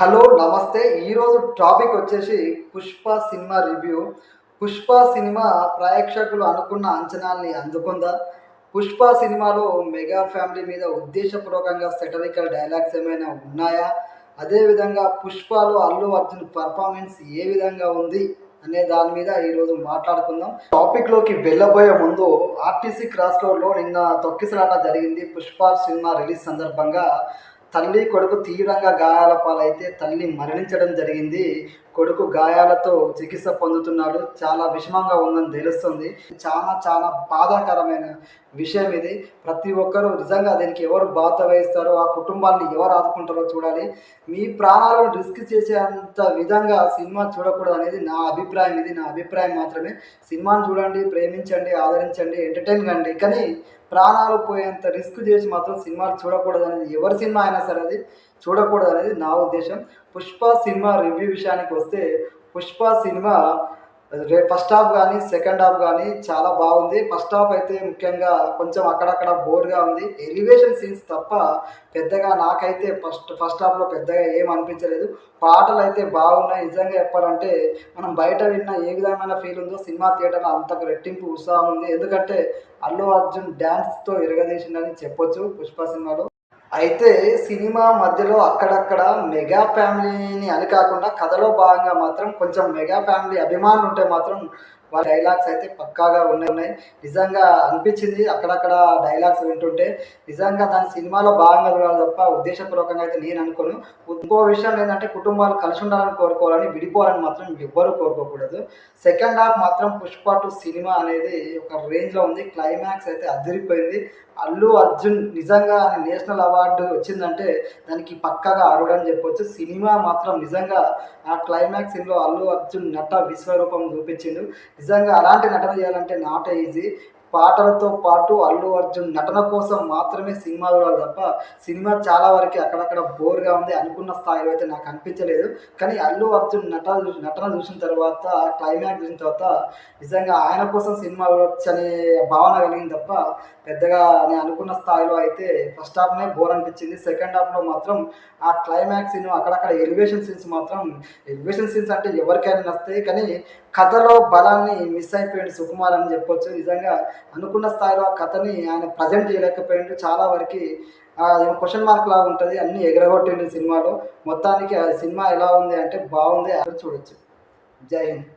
Hello నమస్తే. ఈరోజు topic వచ్చేసి Pushpa cinema review. Pushpa cinema ప్రేక్షకులు అనుకున్న అంచనాల్ని అందుకుందా? పుష్ప సినిమాలో మెగా ఫ్యామిలీ మీద ఉద్దేశపూర్వకంగా సెటరికల్ డైలాగ్స్ ఏమైనా ఉన్నాయా? అదేవిధంగా పుష్పలో అల్లు అర్జున్ పర్ఫార్మెన్స్ ఏ విధంగా ఉంది అనే దాని మీద ఈరోజు మాట్లాడుకుందాం. టాపిక్లోకి వెళ్ళబోయే ముందు ఆర్టీసీ క్రాస్ రోడ్లో నిన్న తొక్కిసలాట జరిగింది. పుష్ప సినిమా రిలీజ్ సందర్భంగా తల్లి కొడుకు తీవ్రంగా గాయాల పాలైతే తల్లి మరణించడం జరిగింది. కొడుకు గాయాలతో చికిత్స పొందుతున్నాడు. చాలా విషమంగా ఉందని తెలుస్తుంది. చాలా చాలా బాధాకరమైన విషయం ఇది. ప్రతి ఒక్కరూ నిజంగా దీనికి ఎవరు బాధ్యత వహిస్తారో, ఆ కుటుంబాన్ని ఎవరు ఆదుకుంటారో చూడాలి. మీ ప్రాణాలను రిస్క్ చేసేంత విధంగా సినిమా చూడకూడదు అనేది నా అభిప్రాయం. ఇది నా అభిప్రాయం మాత్రమే. సినిమాని చూడండి, ప్రేమించండి, ఆదరించండి, ఎంటర్టైన్ కండి. కానీ ప్రాణాలు పోయేంత రిస్క్ చేసి మాత్రం సినిమాలు చూడకూడదు అనేది, ఎవరి సినిమా అయినా సరే అది చూడకూడదు అనేది నా ఉద్దేశం. పుష్ప సినిమా రివ్యూ విషయానికి వస్తే, పుష్ప సినిమా ఫస్ట్ హాఫ్ కానీ సెకండ్ హాఫ్ కానీ చాలా బాగుంది. ఫస్ట్ హాఫ్ అయితే ముఖ్యంగా కొంచెం అక్కడక్కడ బోర్గా ఉంది. ఎలివేషన్ సీన్స్ తప్ప పెద్దగా నాకైతే ఫస్ట్ హాఫ్లో పెద్దగా ఏం అనిపించలేదు. పాటలు అయితే బాగున్నాయి. నిజంగా చెప్పాలంటే మనం బయట విన్న ఏ విధమైన ఫీల్ ఉందో సినిమా థియేటర్లో అంతకు రెట్టింపు ఉత్సాహం ఉంది. ఎందుకంటే అల్లు అర్జున్ డ్యాన్స్తో ఎరగదీసిందని చెప్పొచ్చు పుష్ప సినిమాలో. అయితే సినిమా మధ్యలో అక్కడక్కడ మెగా ఫ్యామిలీని అని కాకుండా కథలో భాగంగా మాత్రం కొంచెం మెగా ఫ్యామిలీ అభిమానులు ఉంటే మాత్రం వాళ్ళ డైలాగ్స్ అయితే పక్కాగా ఉన్నాయి. నిజంగా అనిపించింది అక్కడక్కడ డైలాగ్స్ వింటుంటే. నిజంగా దాని సినిమాలో భాగంగా చూడాలి తప్ప ఉద్దేశపూర్వకంగా అయితే నేను అనుకోను. ఇంకో విషయం ఏంటంటే కుటుంబాలు కలిసి ఉండాలని కోరుకోవాలని, విడిపోవాలని మాత్రం ఎవ్వరూ కోరుకోకూడదు. సెకండ్ హాఫ్ మాత్రం పుష్ప 2 సినిమా అనేది ఒక రేంజ్లో ఉంది. క్లైమాక్స్ అయితే అదిరిపోయింది. అల్లు అర్జున్ నిజంగా నేషనల్ అవార్డు వచ్చిందంటే దానికి పక్కగా అర్హుడని చెప్పొచ్చు. సినిమా మాత్రం నిజంగా ఆ క్లైమాక్స్ సీన్లో అల్లు అర్జున్ నట విశ్వరూపం చూపించిండు. నిజంగా అలాంటి నటన చేయాలంటే నాట్ ఈజీ. పాటలతో పాటు అల్లు అర్జున్ నటన కోసం మాత్రమే సినిమా చూడాలి తప్ప సినిమా చాలా వరకు అక్కడక్కడ బోర్గా ఉంది. అనుకున్న స్థాయిలో అయితే నాకు అనిపించలేదు. కానీ అల్లు అర్జున్ నటన చూసిన తర్వాత, క్లైమాక్స్ చూసిన తర్వాత నిజంగా ఆయన కోసం సినిమా చూడొచ్చు అనే భావన కలిగింది తప్ప పెద్దగా నేను అనుకున్న స్థాయిలో అయితే ఫస్ట్ హాఫ్నే బోర్ అనిపించింది. సెకండ్ హాఫ్లో మాత్రం ఆ క్లైమాక్స్ సీన్, అక్కడక్కడ ఎలివేషన్ సీన్స్ అంటే ఎవరికైనా నస్తాయి. కానీ కథలో బలాన్ని మిస్ అయిపోయింది సుకుమార్ అని చెప్పొచ్చు. నిజంగా అనుకున్న స్థాయిలో ఆ కథని ఆయన ప్రజెంట్ చేయలేకపోయిండు. చాలా వరకు క్వశ్చన్ మార్క్ లాగా ఉంటుంది. అన్నీ ఎగరగొట్టిండు సినిమాలో. మొత్తానికి ఆ సినిమా ఎలా ఉంది అంటే బాగుంది, చూడొచ్చు. జై హింద్.